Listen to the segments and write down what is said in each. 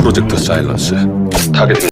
프로젝트 사일런스 타겟.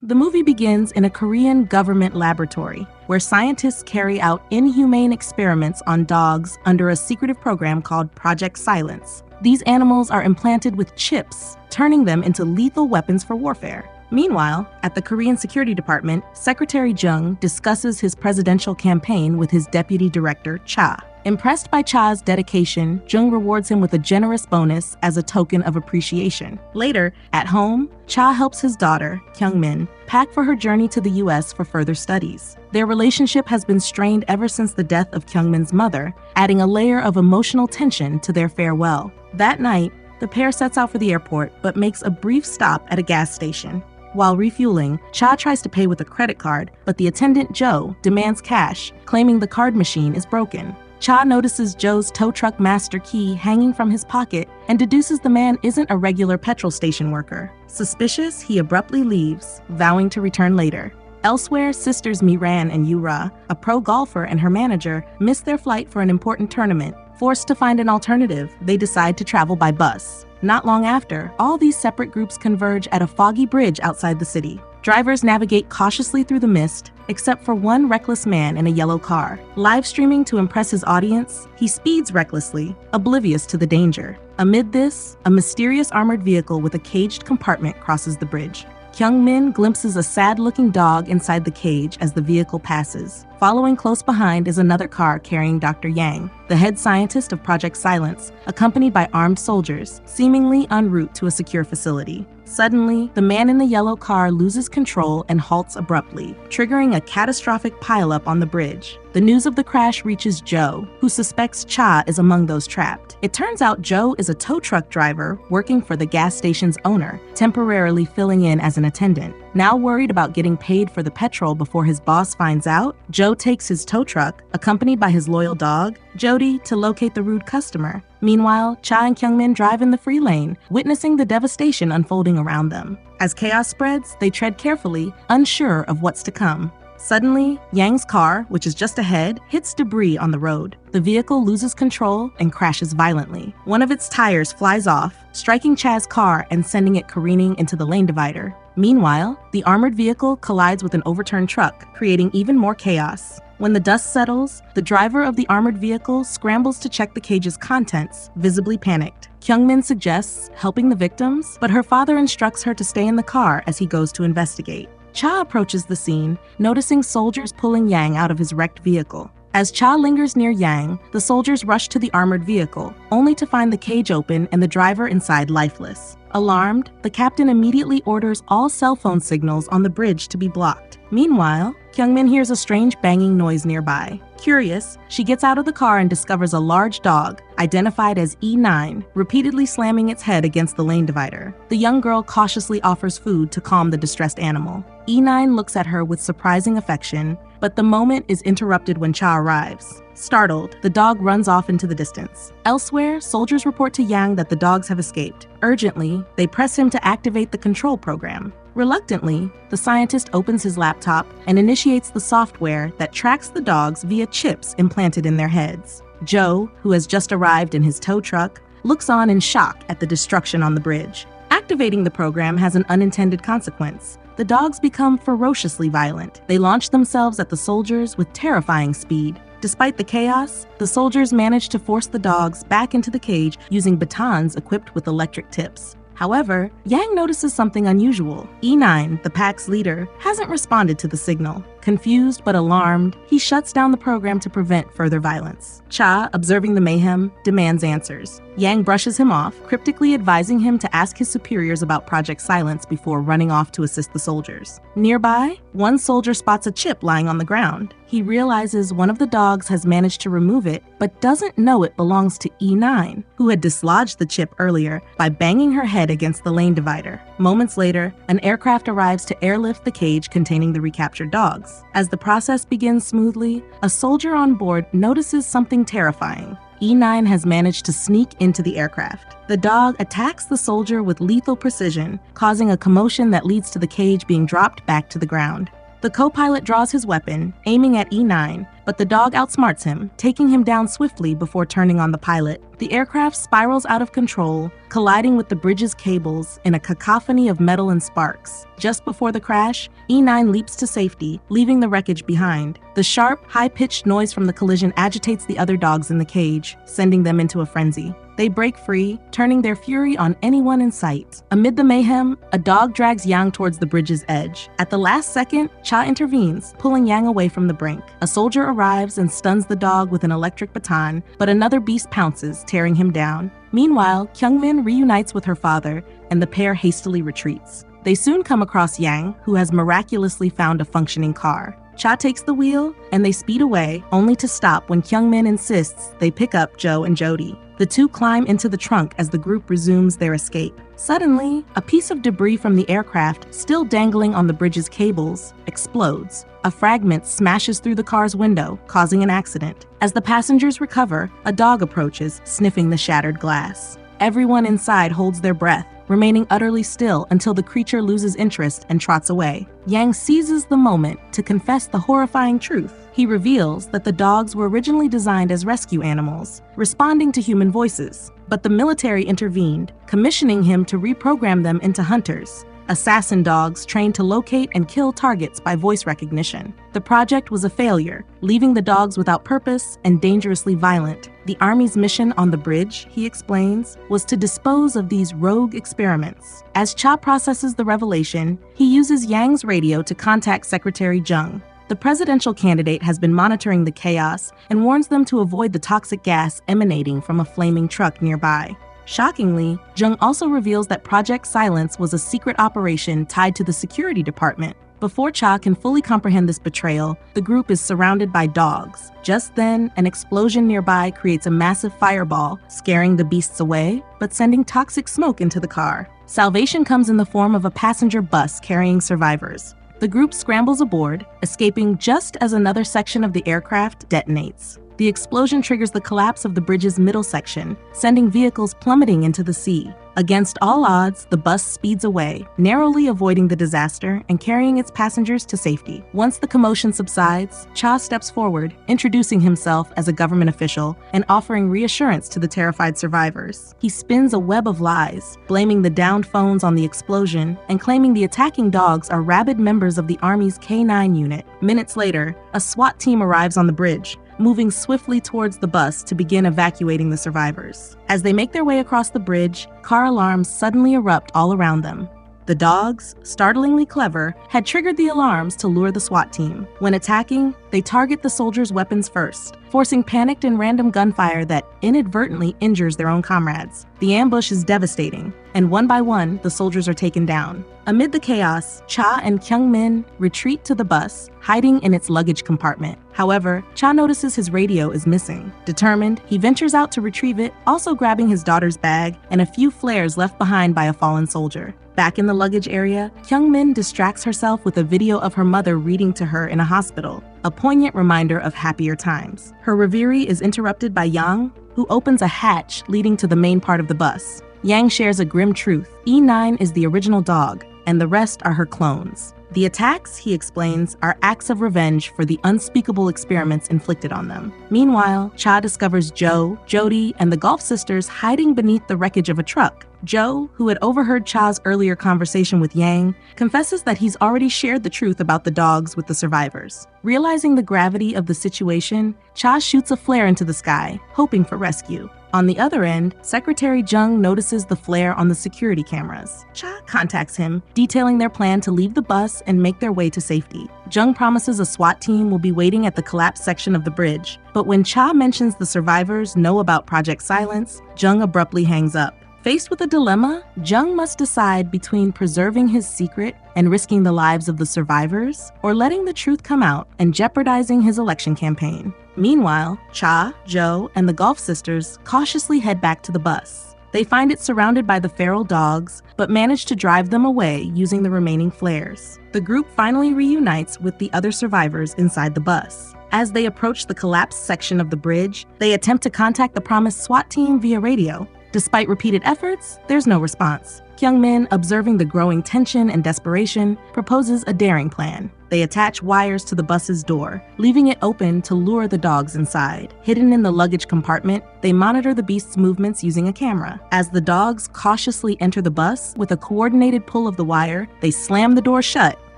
The movie begins in a Korean government laboratory where scientists carry out inhumane experiments on dogs under a secretive program called Project Silence. These animals are implanted with chips, turning them into lethal weapons for warfare. Meanwhile, at the Korean Security Department, Secretary Jung discusses his presidential campaign with his deputy director, Cha. Impressed by Cha's dedication, Jung rewards him with a generous bonus as a token of appreciation. Later, at home, Cha helps his daughter, Kyungmin, pack for her journey to the US for further studies. Their relationship has been strained ever since the death of Kyungmin's mother, adding a layer of emotional tension to their farewell. That night, the pair sets out for the airport but makes a brief stop at a gas station. While refueling, Cha tries to pay with a credit card, but the attendant, Joe, demands cash, claiming the card machine is broken. Cha notices Joe's tow truck master key hanging from his pocket and deduces the man isn't a regular petrol station worker. Suspicious, he abruptly leaves, vowing to return later. Elsewhere, sisters Miran and Yura, a pro golfer and her manager, miss their flight for an important tournament. Forced to find an alternative, they decide to travel by bus. Not long after, all these separate groups converge at a foggy bridge outside the city. Drivers navigate cautiously through the mist, except for one reckless man in a yellow car. Live streaming to impress his audience, he speeds recklessly, oblivious to the danger. Amid this, a mysterious armored vehicle with a caged compartment crosses the bridge. Kyungmin glimpses a sad-looking dog inside the cage as the vehicle passes. Following close behind is another car carrying Dr. Yang, the head scientist of Project Silence, accompanied by armed soldiers, seemingly en route to a secure facility. Suddenly, the man in the yellow car loses control and halts abruptly, triggering a catastrophic pileup on the bridge. The news of the crash reaches Joe, who suspects Cha is among those trapped. It turns out Joe is a tow truck driver working for the gas station's owner, temporarily filling in as an attendant. Now worried about getting paid for the petrol before his boss finds out, Joe takes his tow truck, accompanied by his loyal dog, Jody, to locate the rude customer. Meanwhile, Cha and Kyungmin drive in the free lane, witnessing the devastation unfolding around them. As chaos spreads, they tread carefully, unsure of what's to come. Suddenly, Yang's car, which is just ahead, hits debris on the road. The vehicle loses control and crashes violently. One of its tires flies off, striking Cha's car and sending it careening into the lane divider. Meanwhile, the armored vehicle collides with an overturned truck, creating even more chaos. When the dust settles, the driver of the armored vehicle scrambles to check the cage's contents, visibly panicked. Kyungmin suggests helping the victims, but her father instructs her to stay in the car as he goes to investigate. Cha approaches the scene, noticing soldiers pulling Yang out of his wrecked vehicle. As Cha lingers near Yang, the soldiers rush to the armored vehicle, only to find the cage open and the driver inside lifeless. Alarmed, the captain immediately orders all cell phone signals on the bridge to be blocked. Meanwhile, Kyungmin hears a strange banging noise nearby. Curious, she gets out of the car and discovers a large dog, identified as E9, repeatedly slamming its head against the lane divider. The young girl cautiously offers food to calm the distressed animal. E9 looks at her with surprising affection, but the moment is interrupted when Cha arrives. Startled, the dog runs off into the distance. Elsewhere, soldiers report to Yang that the dogs have escaped. Urgently, they press him to activate the control program. Reluctantly, the scientist opens his laptop and initiates the software that tracks the dogs via chips implanted in their heads. Joe, who has just arrived in his tow truck, looks on in shock at the destruction on the bridge. Activating the program has an unintended consequence. The dogs become ferociously violent. They launch themselves at the soldiers with terrifying speed. Despite the chaos, the soldiers manage to force the dogs back into the cage using batons equipped with electric tips. However, Yang notices something unusual. E9, the pack's leader, hasn't responded to the signal. Confused but alarmed, he shuts down the program to prevent further violence. Cha, observing the mayhem, demands answers. Yang brushes him off, cryptically advising him to ask his superiors about Project Silence before running off to assist the soldiers. Nearby, one soldier spots a chip lying on the ground. He realizes one of the dogs has managed to remove it, but doesn't know it belongs to E9, who had dislodged the chip earlier by banging her head against the lane divider. Moments later, an aircraft arrives to airlift the cage containing the recaptured dogs. As the process begins smoothly, a soldier on board notices something terrifying. E9 has managed to sneak into the aircraft. The dog attacks the soldier with lethal precision, causing a commotion that leads to the cage being dropped back to the ground. The co-pilot draws his weapon, aiming at E9, but the dog outsmarts him, taking him down swiftly before turning on the pilot. The aircraft spirals out of control, colliding with the bridge's cables in a cacophony of metal and sparks. Just before the crash, E9 leaps to safety, leaving the wreckage behind. The sharp, high-pitched noise from the collision agitates the other dogs in the cage, sending them into a frenzy. They break free, turning their fury on anyone in sight. Amid the mayhem, a dog drags Yang towards the bridge's edge. At the last second, Cha intervenes, pulling Yang away from the brink. A soldier arrives and stuns the dog with an electric baton, but another beast pounces, tearing him down. Meanwhile, Kyungmin reunites with her father, and the pair hastily retreats. They soon come across Yang, who has miraculously found a functioning car. Cha takes the wheel, and they speed away, only to stop when Kyungmin insists they pick up Joe and Jody. The two climb into the trunk as the group resumes their escape. Suddenly, a piece of debris from the aircraft, still dangling on the bridge's cables, explodes. A fragment smashes through the car's window, causing an accident. As the passengers recover, a dog approaches, sniffing the shattered glass. Everyone inside holds their breath, remaining utterly still until the creature loses interest and trots away. Yang seizes the moment to confess the horrifying truth. He reveals that the dogs were originally designed as rescue animals, responding to human voices. But the military intervened, commissioning him to reprogram them into hunters, assassin dogs trained to locate and kill targets by voice recognition. The project was a failure, leaving the dogs without purpose and dangerously violent. The Army's mission on the bridge, he explains, was to dispose of these rogue experiments. As Cha processes the revelation, he uses Yang's radio to contact Secretary Jung. The presidential candidate has been monitoring the chaos and warns them to avoid the toxic gas emanating from a flaming truck nearby. Shockingly, Jung also reveals that Project Silence was a secret operation tied to the security department. Before Cha can fully comprehend this betrayal, the group is surrounded by dogs. Just then, an explosion nearby creates a massive fireball, scaring the beasts away, but sending toxic smoke into the car. Salvation comes in the form of a passenger bus carrying survivors. The group scrambles aboard, escaping just as another section of the aircraft detonates. The explosion triggers the collapse of the bridge's middle section, sending vehicles plummeting into the sea. Against all odds, the bus speeds away, narrowly avoiding the disaster and carrying its passengers to safety. Once the commotion subsides, Cha steps forward, introducing himself as a government official and offering reassurance to the terrified survivors. He spins a web of lies, blaming the downed phones on the explosion and claiming the attacking dogs are rabid members of the Army's K9 unit. Minutes later, a SWAT team arrives on the bridge, moving swiftly towards the bus to begin evacuating the survivors. As they make their way across the bridge, car alarms suddenly erupt all around them. The dogs, startlingly clever, had triggered the alarms to lure the SWAT team. When attacking, they target the soldiers' weapons first, forcing panicked and random gunfire that inadvertently injures their own comrades. The ambush is devastating, and one by one, the soldiers are taken down. Amid the chaos, Cha and Kyungmin retreat to the bus, hiding in its luggage compartment. However, Cha notices his radio is missing. Determined, he ventures out to retrieve it, also grabbing his daughter's bag and a few flares left behind by a fallen soldier. Back in the luggage area, Kyungmin distracts herself with a video of her mother reading to her in a hospital, a poignant reminder of happier times. Her reverie is interrupted by Yang, who opens a hatch leading to the main part of the bus. Yang shares a grim truth. E9 is the original dog, and the rest are her clones. The attacks, he explains, are acts of revenge for the unspeakable experiments inflicted on them. Meanwhile, Cha discovers Joe, Jody, and the Gulf sisters hiding beneath the wreckage of a truck. Joe, who had overheard Cha's earlier conversation with Yang, confesses that he's already shared the truth about the dogs with the survivors. Realizing the gravity of the situation, Cha shoots a flare into the sky, hoping for rescue. On the other end, Secretary Jung notices the flare on the security cameras. Cha contacts him, detailing their plan to leave the bus and make their way to safety. Jung promises a SWAT team will be waiting at the collapsed section of the bridge, but when Cha mentions the survivors know about Project Silence, Jung abruptly hangs up. Faced with a dilemma, Jung must decide between preserving his secret and risking the lives of the survivors, or letting the truth come out and jeopardizing his election campaign. Meanwhile, Cha, Joe, and the Gulf sisters cautiously head back to the bus. They find it surrounded by the feral dogs, but manage to drive them away using the remaining flares. The group finally reunites with the other survivors inside the bus. As they approach the collapsed section of the bridge, they attempt to contact the promised SWAT team via radio. Despite repeated efforts, there's no response. Kyung-min, observing the growing tension and desperation, proposes a daring plan. They attach wires to the bus's door, leaving it open to lure the dogs inside. Hidden in the luggage compartment, they monitor the beast's movements using a camera. As the dogs cautiously enter the bus, with a coordinated pull of the wire, they slam the door shut,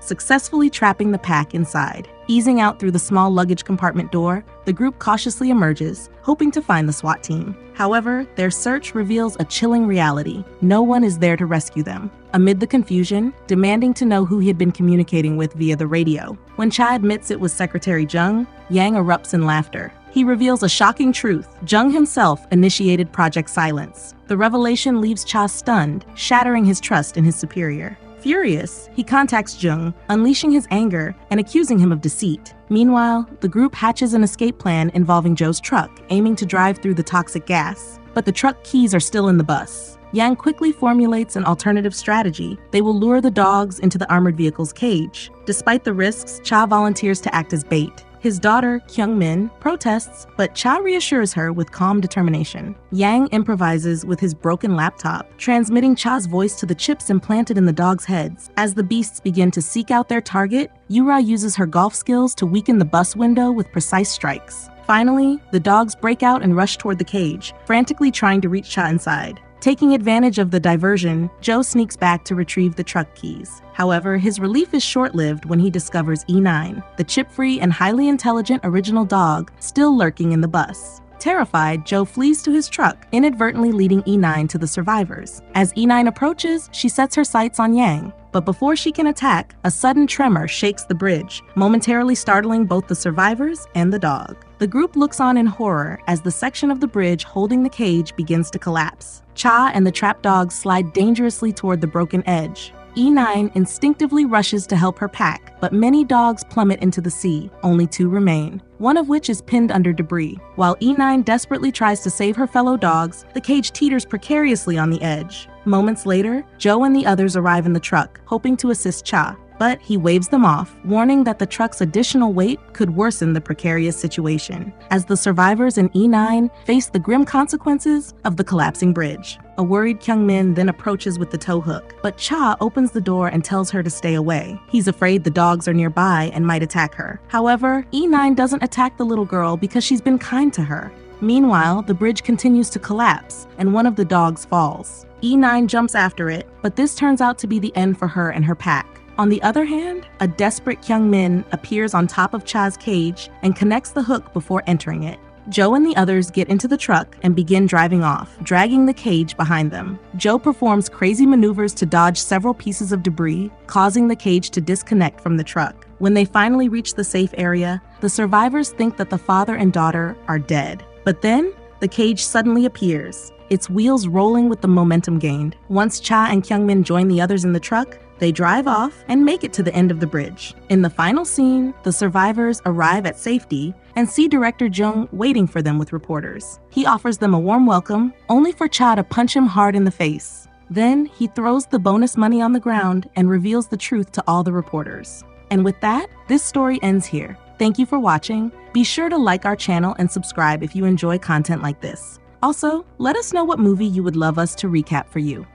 successfully trapping the pack inside. Easing out through the small luggage compartment door, the group cautiously emerges, hoping to find the SWAT team. However, their search reveals a chilling reality. No one is there to rescue them. Amid the confusion, demanding to know who he had been communicating with via the radio. When Cha admits it was Secretary Jung, Yang erupts in laughter. He reveals a shocking truth. Jung himself initiated Project Silence. The revelation leaves Cha stunned, shattering his trust in his superior. Furious, he contacts Jung, unleashing his anger and accusing him of deceit. Meanwhile, the group hatches an escape plan involving Joe's truck, aiming to drive through the toxic gas. But the truck keys are still in the bus. Yang quickly formulates an alternative strategy. They will lure the dogs into the armored vehicle's cage. Despite the risks, Cha volunteers to act as bait. His daughter, Kyung-min, protests, but Cha reassures her with calm determination. Yang improvises with his broken laptop, transmitting Cha's voice to the chips implanted in the dogs' heads. As the beasts begin to seek out their target, Yura uses her golf skills to weaken the bus window with precise strikes. Finally, the dogs break out and rush toward the cage, frantically trying to reach Cha inside. Taking advantage of the diversion, Joe sneaks back to retrieve the truck keys. However, his relief is short-lived when he discovers E9, the chip-free and highly intelligent original dog, still lurking in the bus. Terrified, Joe flees to his truck, inadvertently leading E9 to the survivors. As E9 approaches, she sets her sights on Yang. But before she can attack, a sudden tremor shakes the bridge, momentarily startling both the survivors and the dog. The group looks on in horror as the section of the bridge holding the cage begins to collapse. Cha and the trapped dogs slide dangerously toward the broken edge. E9 instinctively rushes to help her pack, but many dogs plummet into the sea. Only 2 remain, one of which is pinned under debris. While E9 desperately tries to save her fellow dogs, the cage teeters precariously on the edge. Moments later, Joe and the others arrive in the truck, hoping to assist Cha. But he waves them off, warning that the truck's additional weight could worsen the precarious situation, as the survivors in E9 face the grim consequences of the collapsing bridge. A worried Kyung-min then approaches with the tow hook, but Cha opens the door and tells her to stay away. He's afraid the dogs are nearby and might attack her. However, E9 doesn't attack the little girl because she's been kind to her. Meanwhile, the bridge continues to collapse, and one of the dogs falls. E9 jumps after it, but this turns out to be the end for her and her pack. On the other hand, a desperate Kyung-min appears on top of Cha's cage and connects the hook before entering it. Joe and the others get into the truck and begin driving off, dragging the cage behind them. Joe performs crazy maneuvers to dodge several pieces of debris, causing the cage to disconnect from the truck. When they finally reach the safe area, the survivors think that the father and daughter are dead. But then, the cage suddenly appears, its wheels rolling with the momentum gained. Once Cha and Kyung-min join the others in the truck, they drive off and make it to the end of the bridge. In the final scene, the survivors arrive at safety and see Director Jung waiting for them with reporters. He offers them a warm welcome, only for Cha to punch him hard in the face. Then, he throws the bonus money on the ground and reveals the truth to all the reporters. And with that, this story ends here. Thank you for watching. Be sure to like our channel and subscribe if you enjoy content like this. Also, let us know what movie you would love us to recap for you.